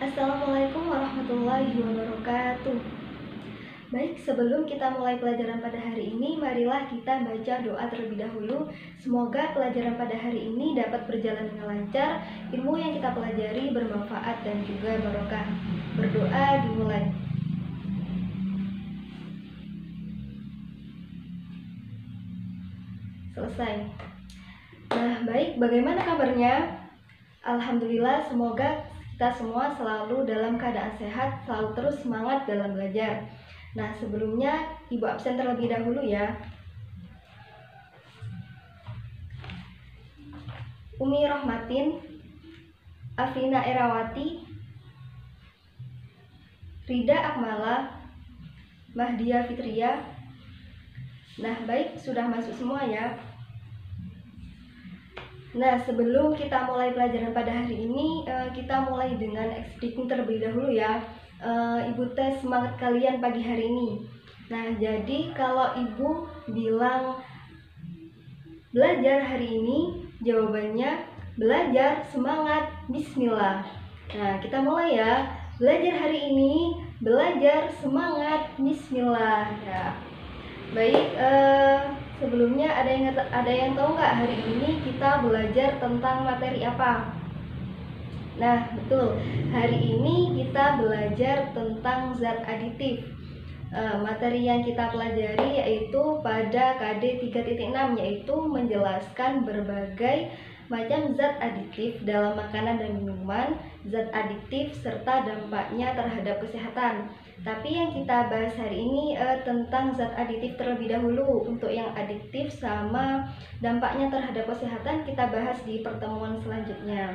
Assalamualaikum warahmatullahi wabarakatuh. Baik, sebelum kita mulai pelajaran pada hari ini, marilah kita baca doa terlebih dahulu. Semoga pelajaran pada hari ini dapat berjalan dengan lancar, ilmu yang kita pelajari bermanfaat dan juga barokah. Berdoa dimulai. Selesai. Nah, baik, bagaimana kabarnya? Alhamdulillah, semoga kita semua selalu dalam keadaan sehat, selalu terus semangat dalam belajar. Nah, sebelumnya Ibu absen terlebih dahulu ya. Umi Rohmatin, Afrina Erawati, Rida Akmala, Mahdia Fitria. Nah, baik, sudah masuk semua ya. Nah, sebelum kita mulai pelajaran pada hari ini, kita mulai dengan speaking terlebih dahulu ya. Ibu tes semangat kalian pagi hari ini. Nah, jadi kalau Ibu bilang belajar hari ini, jawabannya belajar semangat bismillah. Nah, kita mulai ya. Belajar hari ini, belajar semangat bismillah ya. Baik, sebelumnya ada yang tahu nggak hari ini kita belajar tentang materi apa? Nah, betul. Hari ini kita belajar tentang zat aditif. Materi yang kita pelajari yaitu pada KD 3.6, yaitu menjelaskan berbagai macam zat aditif dalam makanan dan minuman, zat aditif serta dampaknya terhadap kesehatan. Tapi yang kita bahas hari ini tentang zat aditif terlebih dahulu. Untuk yang aditif sama dampaknya terhadap kesehatan kita bahas di pertemuan selanjutnya.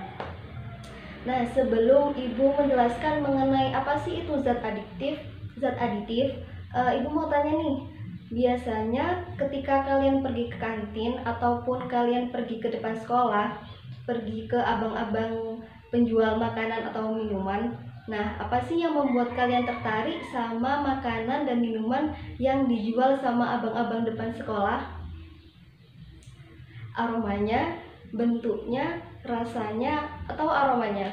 Nah, sebelum Ibu menjelaskan mengenai apa sih itu zat aditif, Ibu mau tanya nih, biasanya ketika kalian pergi ke kantin ataupun kalian pergi ke depan sekolah, pergi ke abang-abang penjual makanan atau minuman, nah apa sih yang membuat kalian tertarik sama makanan dan minuman yang dijual sama abang-abang depan sekolah? Aromanya, bentuknya, rasanya, atau aromanya?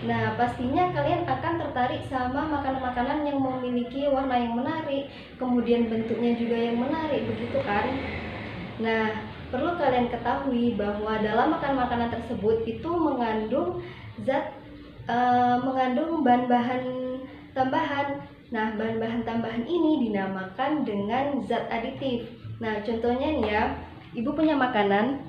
Nah, pastinya kalian akan tertarik sama makanan-makanan yang memiliki warna yang menarik, kemudian bentuknya juga yang menarik, begitu kan? Nah, perlu kalian ketahui bahwa dalam makanan-makanan tersebut itu mengandung bahan-bahan tambahan. Nah, bahan-bahan tambahan ini dinamakan dengan zat aditif. Nah, contohnya nih ya, Ibu punya makanan.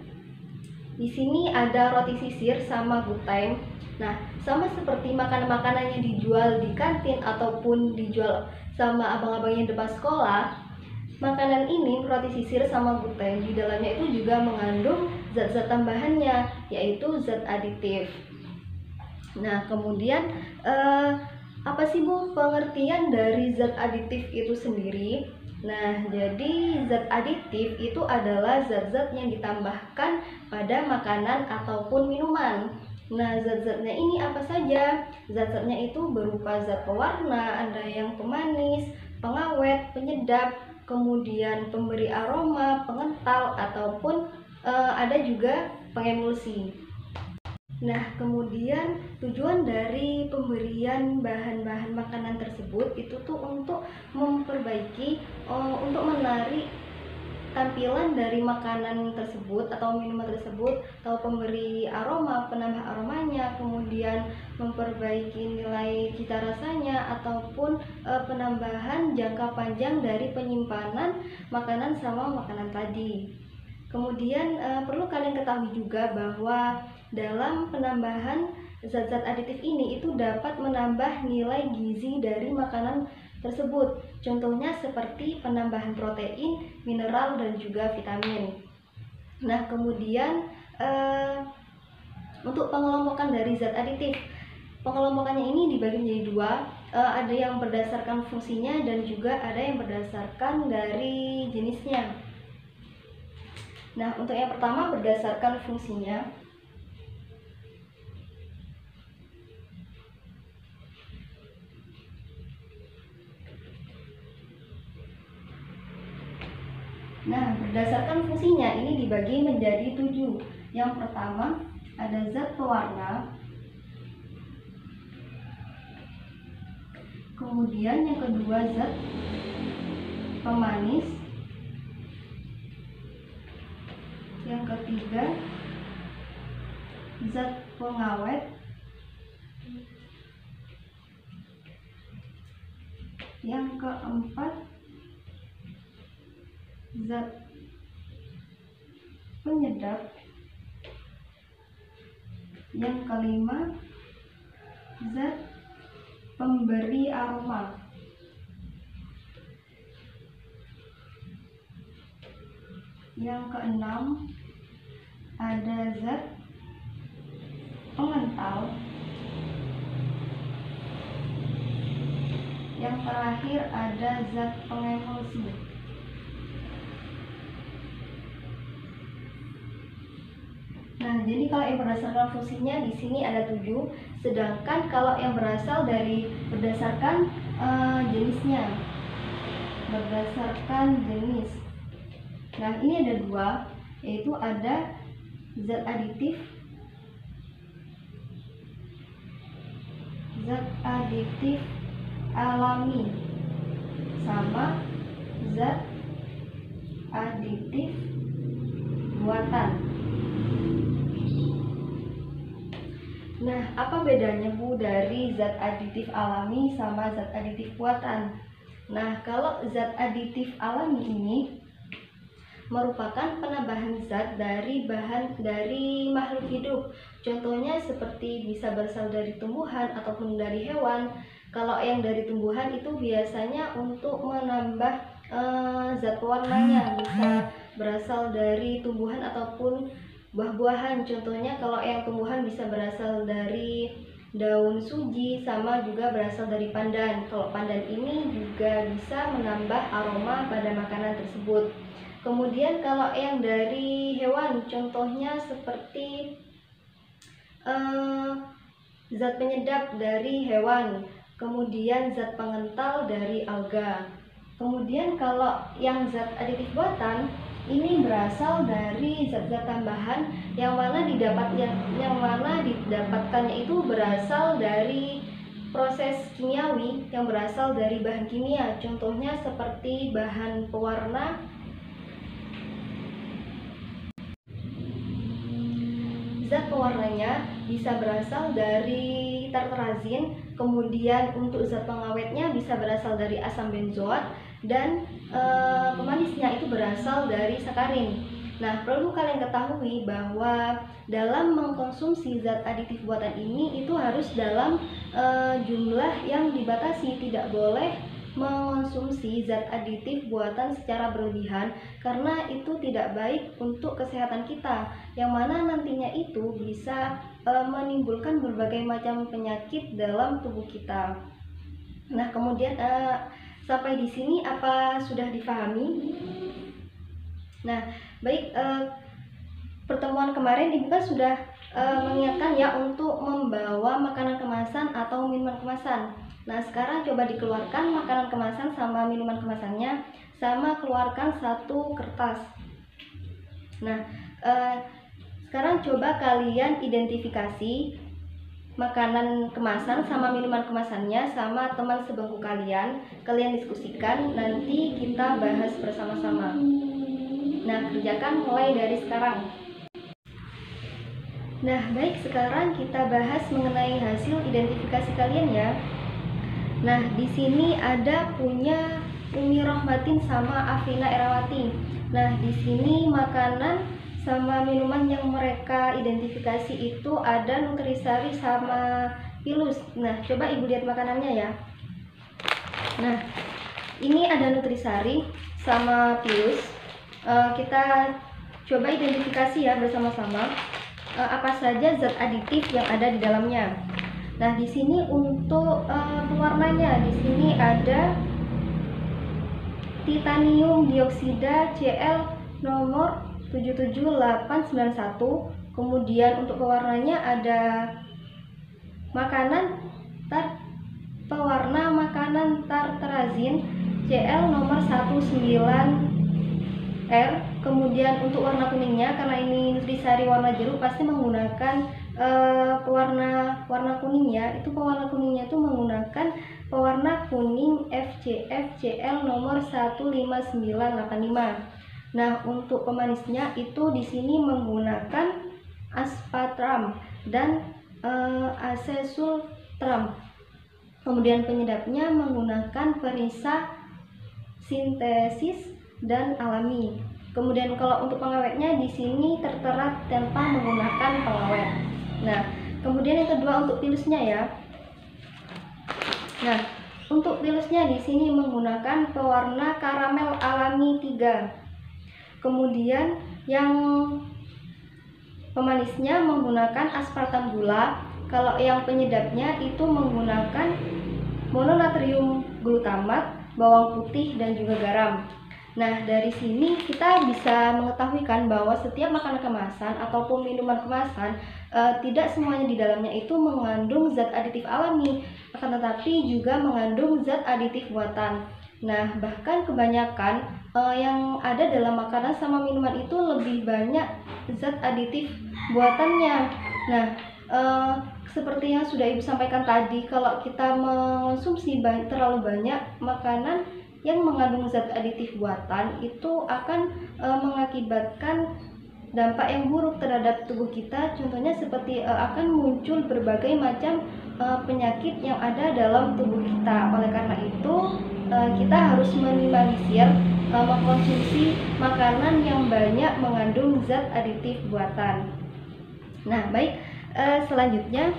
Di sini ada roti sisir sama good time. Nah, sama seperti makanan-makanan yang dijual di kantin ataupun dijual sama abang-abang yang depan sekolah, makanan ini, roti sisir sama good time, di dalamnya itu juga mengandung zat-zat tambahannya, yaitu zat aditif. Nah, kemudian apa sih Bu pengertian dari zat aditif itu sendiri? Nah, jadi zat aditif itu adalah zat-zat yang ditambahkan pada makanan ataupun minuman. Nah, zat-zatnya ini apa saja? Zat-zatnya itu berupa zat pewarna, ada yang pemanis, pengawet, penyedap, kemudian pemberi aroma, pengental, ataupun ada juga pengemulsi. Nah, kemudian tujuan dari pemberian bahan-bahan makanan tersebut itu tuh untuk memperbaiki, untuk menarik tampilan dari makanan tersebut atau minuman tersebut, atau pemberi aroma, penambah aromanya, kemudian memperbaiki nilai cita rasanya, ataupun penambahan jangka panjang dari penyimpanan makanan sama makanan tadi. Kemudian perlu kalian ketahui juga bahwa dalam penambahan zat-zat aditif ini itu dapat menambah nilai gizi dari makanan tersebut. Contohnya seperti penambahan protein, mineral, dan juga vitamin. Nah, kemudian untuk pengelompokan dari zat aditif, pengelompokannya ini dibagi menjadi dua. Ada yang berdasarkan fungsinya dan juga ada yang berdasarkan dari jenisnya. Nah, untuk yang pertama berdasarkan fungsinya. Nah, berdasarkan fungsinya ini dibagi menjadi 7. Yang pertama ada zat pewarna, Kemudian yang kedua zat pemanis. Yang ketiga zat pengawet. Yang keempat zat penyedap. Yang kelima zat pemberi aroma. Yang keenam ada zat pengental. Yang terakhir ada zat pengemulsi. Nah, jadi kalau yang berdasarkan fungsinya di sini ada 7, sedangkan kalau yang berasal dari berdasarkan jenisnya, berdasarkan jenis. Nah, ini ada 2, yaitu ada zat aditif, alami, sama zat aditif buatan. Nah, apa bedanya Bu dari zat aditif alami sama zat aditif buatan? Nah, kalau zat aditif alami ini merupakan penambahan zat dari makhluk hidup. Contohnya seperti bisa berasal dari tumbuhan ataupun dari hewan. Kalau yang dari tumbuhan itu biasanya untuk menambah zat pewarnanya, bisa berasal dari tumbuhan ataupun buah-buahan. Contohnya kalau yang tumbuhan bisa berasal dari daun suji, sama juga berasal dari pandan. Kalau pandan ini juga bisa menambah aroma pada makanan tersebut. Kemudian kalau yang dari hewan, contohnya seperti zat penyedap dari hewan, kemudian zat pengental dari alga. Kemudian kalau yang zat aditif buatan ini berasal dari zat-zat tambahan yang mana didapatkannya itu berasal dari proses kimiawi yang berasal dari bahan kimia. Contohnya seperti bahan pewarna, zat pewarnanya bisa berasal dari tartarazin, kemudian untuk zat pengawetnya bisa berasal dari asam benzoat, dan pemanisnya itu berasal dari sakarin. Nah, perlu kalian ketahui bahwa dalam mengkonsumsi zat aditif buatan ini itu harus dalam jumlah yang dibatasi, tidak boleh mengonsumsi zat aditif buatan secara berlebihan karena itu tidak baik untuk kesehatan kita, yang mana nantinya itu bisa menimbulkan berbagai macam penyakit dalam tubuh kita. Nah, kemudian sampai di sini apa sudah difahami? Nah, baik, pertemuan kemarin Ibu kan sudah mengingatkan ya untuk membawa makanan kemasan atau minuman kemasan. Nah, sekarang coba dikeluarkan makanan kemasan sama minuman kemasannya, sama keluarkan satu kertas. Nah, sekarang coba kalian identifikasi makanan kemasan sama minuman kemasannya sama teman sebangku kalian. Kalian diskusikan, nanti kita bahas bersama-sama. Nah, kerjakan mulai dari sekarang. Nah, baik, sekarang kita bahas mengenai hasil identifikasi kalian ya. Nah, di sini ada punya Umi Rohmatin sama Afrina Erawati. Nah, di sini makanan sama minuman yang mereka identifikasi itu ada Nutrisari sama Pilus. Nah, coba Ibu lihat makanannya ya. Nah, ini ada Nutrisari sama Pilus. Kita coba identifikasi ya bersama-sama apa saja zat aditif yang ada di dalamnya. Nah, di sini untuk pewarnanya, di sini ada titanium dioksida Cl nomor 77891. Kemudian untuk pewarnanya ada pewarna makanan tartarazin Cl nomor 19R. Kemudian untuk warna kuningnya, karena ini Nutrisari warna jeruk, pasti menggunakan warna kuning ya. Itu pewarna kuningnya itu menggunakan pewarna kuning FCFCl nomor 15985. Nah, untuk pemanisnya itu di sini menggunakan aspartam dan asesultram. Kemudian penyedapnya menggunakan perisa sintesis dan alami. Kemudian kalau untuk pengawetnya di sini tertera tanpa menggunakan pengawet. Nah, kemudian yang kedua untuk tilusnya ya. Nah, untuk tilusnya di sini menggunakan pewarna karamel alami 3. Kemudian yang pemanisnya menggunakan aspartam gula. Kalau yang penyedapnya itu menggunakan mononatrium glutamat, bawang putih, dan juga garam. Nah, dari sini kita bisa mengetahui kan bahwa setiap makanan kemasan ataupun minuman kemasan tidak semuanya di dalamnya itu mengandung zat aditif alami, akan tetapi juga mengandung zat aditif buatan. Nah, bahkan kebanyakan yang ada dalam makanan sama minuman itu lebih banyak zat aditif buatannya. Nah, seperti yang sudah Ibu sampaikan tadi, kalau kita mengonsumsi terlalu banyak makanan yang mengandung zat aditif buatan itu akan mengakibatkan dampak yang buruk terhadap tubuh kita. Contohnya seperti akan muncul berbagai macam penyakit yang ada dalam tubuh kita. Oleh karena itu kita harus minimalisir mengkonsumsi makanan yang banyak mengandung zat aditif buatan. Nah, baik, selanjutnya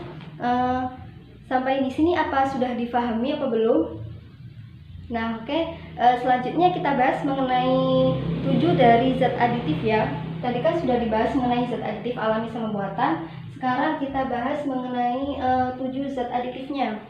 sampai di sini apa sudah difahami apa belum? Nah, oke. Selanjutnya kita bahas mengenai 7 dari zat aditif ya. Tadi kan sudah dibahas mengenai zat aditif alami sama buatan. Sekarang kita bahas mengenai 7 zat aditifnya.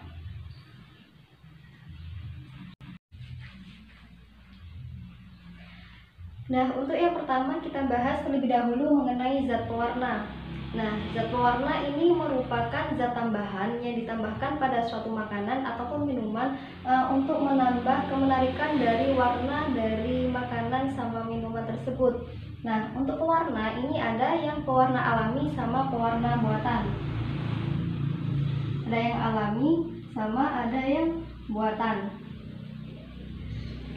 Nah, untuk yang pertama kita bahas terlebih dahulu mengenai zat pewarna. Nah, zat pewarna ini merupakan zat tambahan yang ditambahkan pada suatu makanan ataupun minuman untuk menambah kemenarikan dari warna dari makanan sama minuman tersebut. Nah, untuk pewarna ini ada yang pewarna alami sama pewarna buatan. Ada yang alami sama ada yang buatan.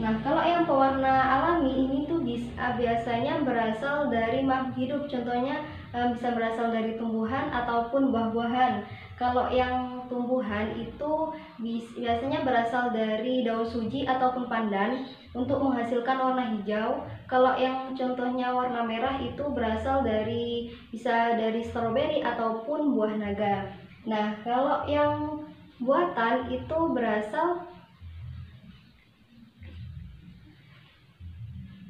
Nah, kalau yang pewarna alami ini tuh biasanya berasal dari makhluk hidup. Contohnya bisa berasal dari tumbuhan ataupun buah-buahan. Kalau yang tumbuhan itu biasanya berasal dari daun suji ataupun pandan untuk menghasilkan warna hijau. Kalau yang contohnya warna merah itu berasal bisa dari stroberi ataupun buah naga. Nah, kalau yang buatan itu berasal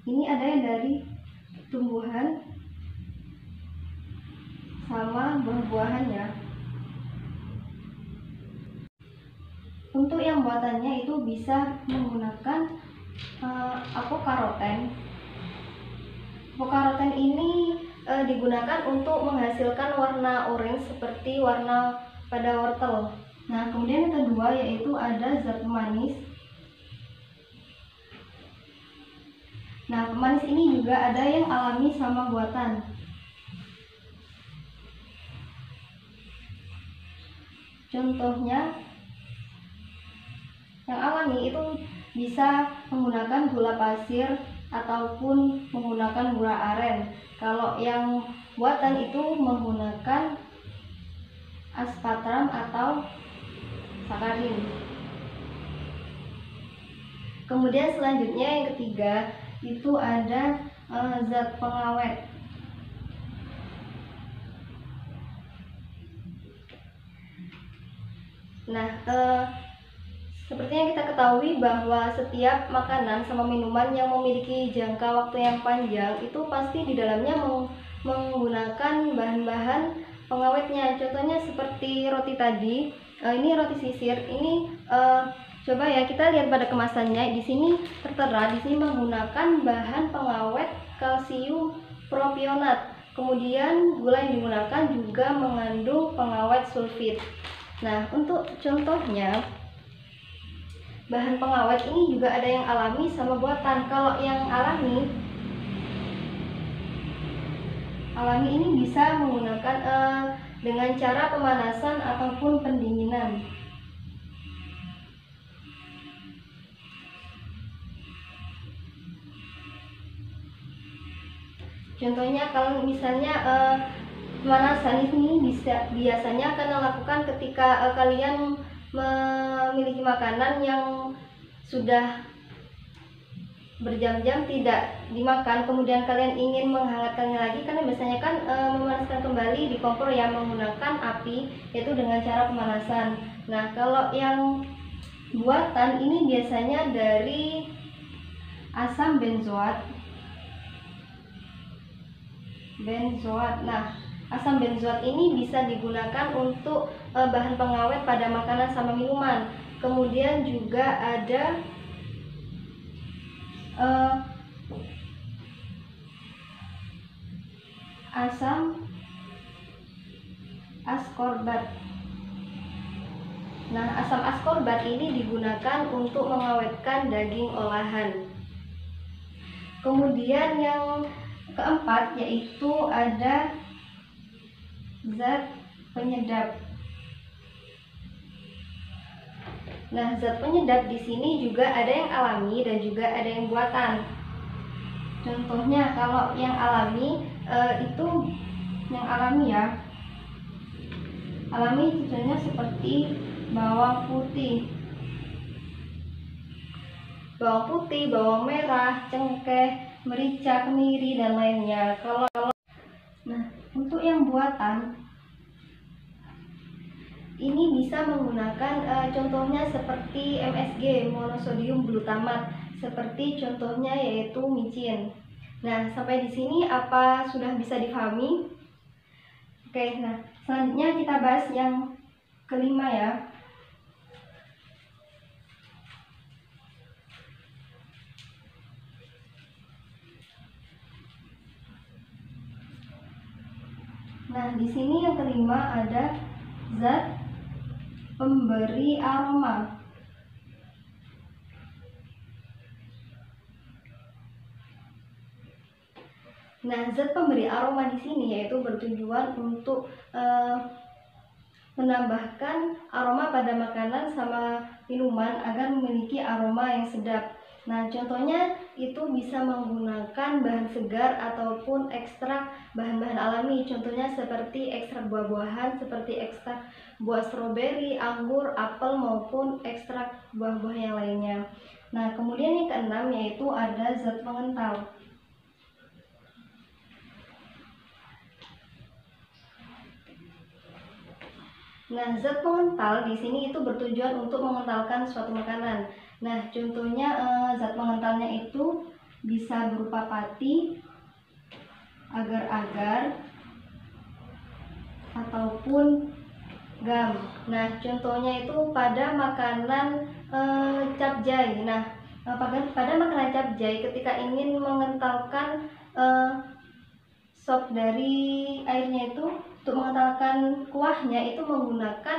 ini ada yang dari tumbuhan sama buah-buahan ya. Untuk yang buatannya itu bisa menggunakan apokaroten. Apokaroten ini digunakan untuk menghasilkan warna orange seperti warna pada wortel. Nah, kemudian yang kedua yaitu ada zat pemanis. Nah, pemanis ini juga ada yang alami sama buatan. Contohnya, yang alami itu bisa menggunakan gula pasir ataupun menggunakan gula aren. Kalau yang buatan itu menggunakan aspartam atau sakarin. Kemudian selanjutnya yang ketiga itu ada zat pengawet. Nah, seperti yang kita ketahui bahwa setiap makanan sama minuman yang memiliki jangka waktu yang panjang itu pasti di dalamnya menggunakan bahan-bahan pengawetnya. Contohnya seperti roti tadi, ini roti sisir. Ini coba ya kita lihat pada kemasannya. Di sini tertera di sini menggunakan bahan pengawet kalsium propionat. Kemudian gula yang digunakan juga mengandung pengawet sulfit. Nah, untuk contohnya bahan pengawet ini juga ada yang alami sama buatan. Kalau yang alami ini bisa menggunakan dengan cara pemanasan ataupun pendinginan. Contohnya kalau misalnya pemanasan ini biasanya akan dilakukan ketika kalian memiliki makanan yang sudah berjam-jam tidak dimakan, kemudian kalian ingin menghangatkannya lagi, karena biasanya kan memanaskan kembali di kompor yang menggunakan api, yaitu dengan cara pemanasan. Nah, kalau yang buatan ini biasanya dari asam benzoat. Nah, asam benzoat ini bisa digunakan untuk bahan pengawet pada makanan sama minuman. Kemudian juga ada asam askorbat. Nah, asam askorbat ini digunakan untuk mengawetkan daging olahan. Kemudian yang keempat yaitu ada zat penyedap. Nah, zat penyedap di sini juga ada yang alami dan juga ada yang buatan. Contohnya kalau yang alami itu yang alami ya. Alami contohnya seperti bawang putih, bawang merah, cengkeh, merica, kemiri dan lainnya. Nah, untuk yang buatan ini bisa menggunakan contohnya seperti MSG, monosodium glutamat, seperti contohnya yaitu micin. Nah, sampai di sini apa sudah bisa difahami? Oke, nah selanjutnya kita bahas yang kelima ya. Nah, di sini yang kelima ada zat pemberi aroma. Nah, zat pemberi aroma di sini yaitu bertujuan untuk menambahkan aroma pada makanan sama minuman agar memiliki aroma yang sedap. Nah, contohnya itu bisa menggunakan bahan segar ataupun ekstrak bahan-bahan alami. Contohnya seperti ekstrak buah-buahan, seperti ekstrak buah stroberi, anggur, apel, maupun ekstrak buah-buah yang lainnya. Nah, kemudian yang keenam yaitu ada zat pengental. Nah, zat pengental di sini itu bertujuan untuk mengentalkan suatu makanan. Nah, contohnya zat pengentalnya itu bisa berupa pati, agar-agar, ataupun gam. Nah, contohnya itu pada makanan capcay. Nah, pada makanan capcay ketika ingin mengentalkan sop dari airnya itu, untuk mengentalkan kuahnya itu menggunakan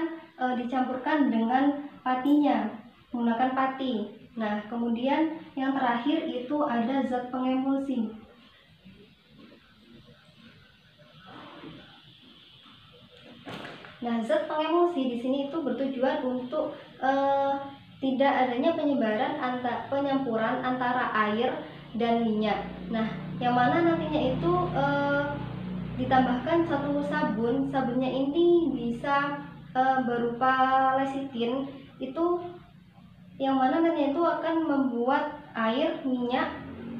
dicampurkan dengan patinya, menggunakan pati. Nah, kemudian yang terakhir itu ada zat pengemulsi. Nah, zat pengemulsi di sini itu bertujuan untuk tidak adanya penyampuran antara air dan minyak. Nah, yang mana nantinya itu ditambahkan satu sabunnya ini bisa berupa lecitin, itu yang mana nantinya itu akan membuat air, minyak,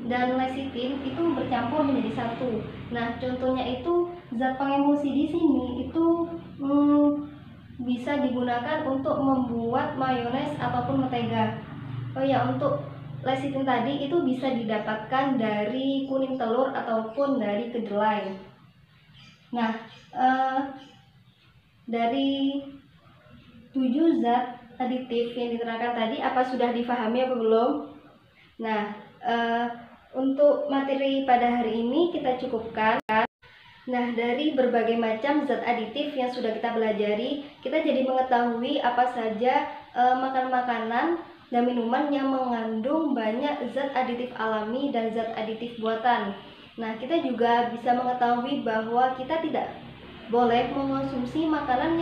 dan lecitin itu bercampur menjadi satu. Nah, contohnya itu zat pengemulsi di sini itu bisa digunakan untuk membuat mayones ataupun mentega. Oh ya, untuk lecitin tadi itu bisa didapatkan dari kuning telur ataupun dari kedelai. Nah, dari 7 zat aditif yang diterangkan tadi, apa sudah difahami apa belum? Nah, untuk materi pada hari ini kita cukupkan. Nah, dari berbagai macam zat aditif yang sudah kita pelajari, kita jadi mengetahui apa saja makanan-makanan dan minuman yang mengandung banyak zat aditif alami dan zat aditif buatan. Nah, kita juga bisa mengetahui bahwa kita tidak boleh mengonsumsi makanan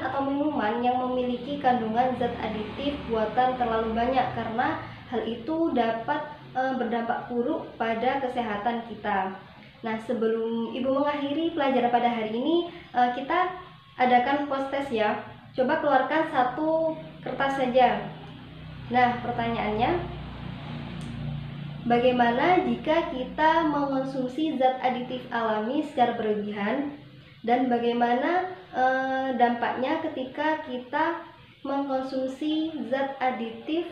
atau minuman yang memiliki kandungan zat aditif buatan terlalu banyak, karena hal itu dapat berdampak buruk pada kesehatan kita. Nah, sebelum Ibu mengakhiri pelajaran pada hari ini, kita adakan post test ya. Coba keluarkan satu kertas saja. Nah, pertanyaannya, bagaimana jika kita mengonsumsi zat aditif alami secara berlebihan, dan bagaimana dampaknya ketika kita mengkonsumsi zat aditif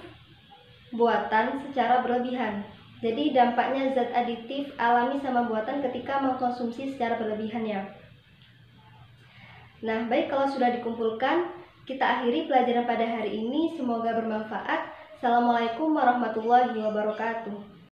buatan secara berlebihan? Jadi dampaknya zat aditif alami sama buatan ketika mengkonsumsi secara berlebihan ya. Nah, baik, kalau sudah dikumpulkan, kita akhiri pelajaran pada hari ini. Semoga bermanfaat. Assalamualaikum warahmatullahi wabarakatuh.